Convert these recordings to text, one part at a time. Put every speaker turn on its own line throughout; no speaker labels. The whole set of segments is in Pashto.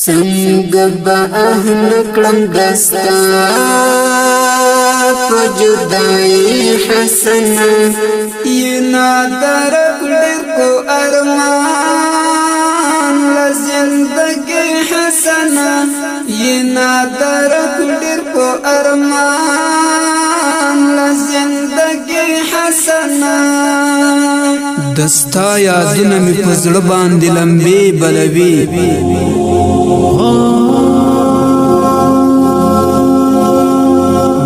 څنګه به نکړم دستا په جدائی حسنه
ینا درک ډیر کو ارمان ل زندگی حسنه ینا درک ډیر کو ارمان ل زندگی حسنه دستا یادونه می پزړه باندې لمبي بلوي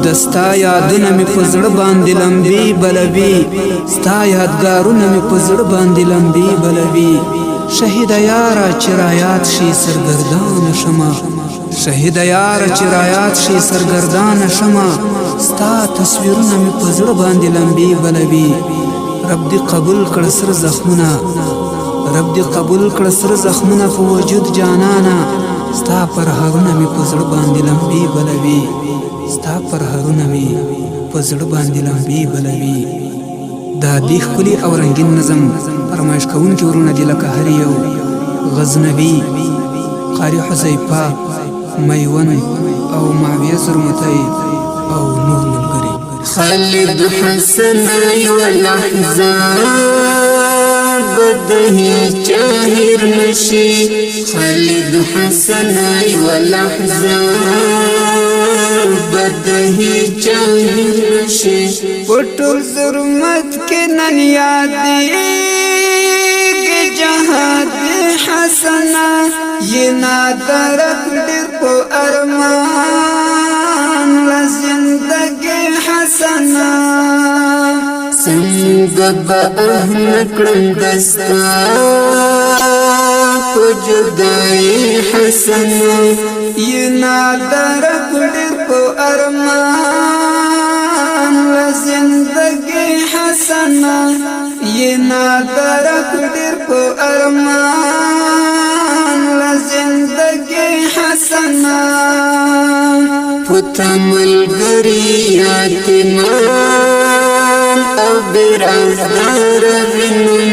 دستا یادونه می پزړه باندې لمبي بلوي ستا یادګارونه می پزړه باندې لمبي بلوي شهید یار چرایات شي سرګردان شمه شهید یار چرایات شي سرګردان شمه ستا تصویرونه می پزړه باندې لمبي بلوي رب دې قبول کړ سر زخمونه رب دې قبول کړ سر زخمونه په وجود جانانا ستا پر هغونه می پزړه باندې لمبي بلوي ستا پر هغونه می پزړه باندې لمبي بلوي دا دی خلی او رنگین نظم فرمایش کوونکی ورونه دی لکه هر یو غزنوي قاری حذیفه میون او معاویه زرمتی او نور ملګری
خالد حسن والأحزاب بدهی چاہر نشی خالد حسن والأحزاب بدهی چاہر نشی
پټول ظلمت کې نن یادېږي جهاد حسنه ینا درک ډېر په ارمان له زندګۍ حسنه
څنګه به نکړم دستا په جدائی حسنه
ینا درک ډېر په ارمان له زندګۍ حسنه ینا درک ډېر په ارمان له زندګۍ حسنه
پتا ملګری یتیمان او برازدار وینم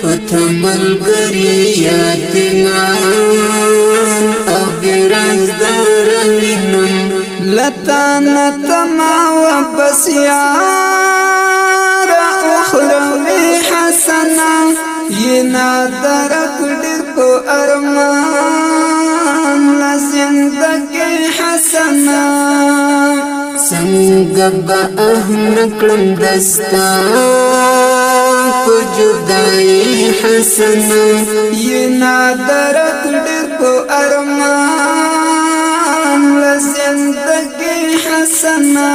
پتا ملګری یتیمان او برازدار وینم
لتا نتما وبس یار اخروی حسنه ینا درک ډېر په ارمان له زندګۍ حسنه
څنګه به نکړم دستا په جدائی حسنه
ینا درک ډېر په ارمان له زندګۍ حسنه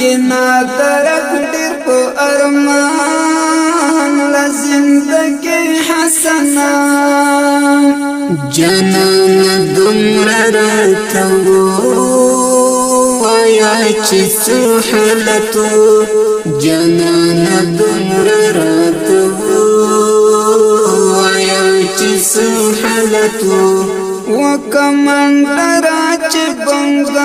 ینا درک ډېر په ارمان له زندګۍ حسنه
جانان دومره راته ووایه چې څه حالت و جانان دومره راته ووایه چې څه حالت و
وکمندره چې بمګانې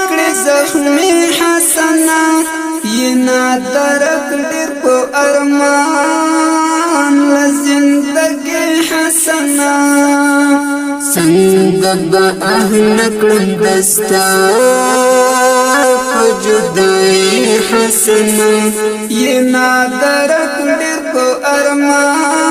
کړې زخمي حسنه ینا درک ډېر په ارمان له زندګۍ حسنه
څنګه به نکړم دستا په جدائی حسنه
ینا درک ډېر په ارمان